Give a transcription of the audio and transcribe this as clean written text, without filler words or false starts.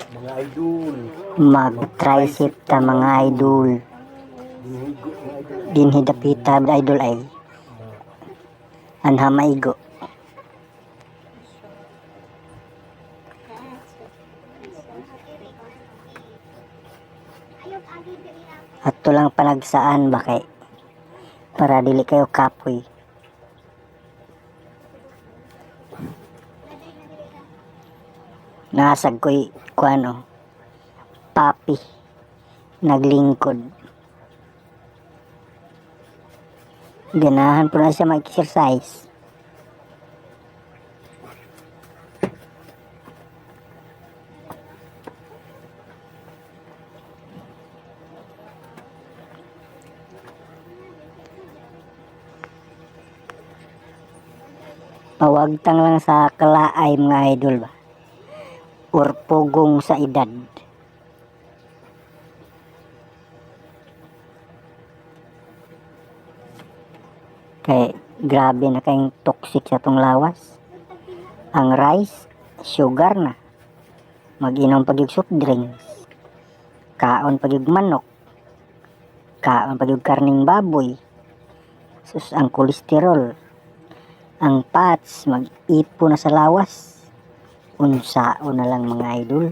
Mga idol. Mag-tricep ta mga idol. Dinigo mga idol. Dinhi dapita idol ay anha maigo. Ato lang panagsaan ba kay para dili kayo kapoy. Nasag ko'y kuano papi naglingkod. Ganahan po na siya mag-exercise. Pawagtang lang sa kalaay mga idol ba. Or pugong sa edad. Kay grabe na kayong toxic sa tong lawas. Ang rice, sugar na. Mag-inom pag yung soft drinks. Kaon pag yung manok. Kaon pag yung karning baboy. Sus, ang kolesterol. Ang fats, mag-ipo na sa lawas. Unsao na lang mga idol.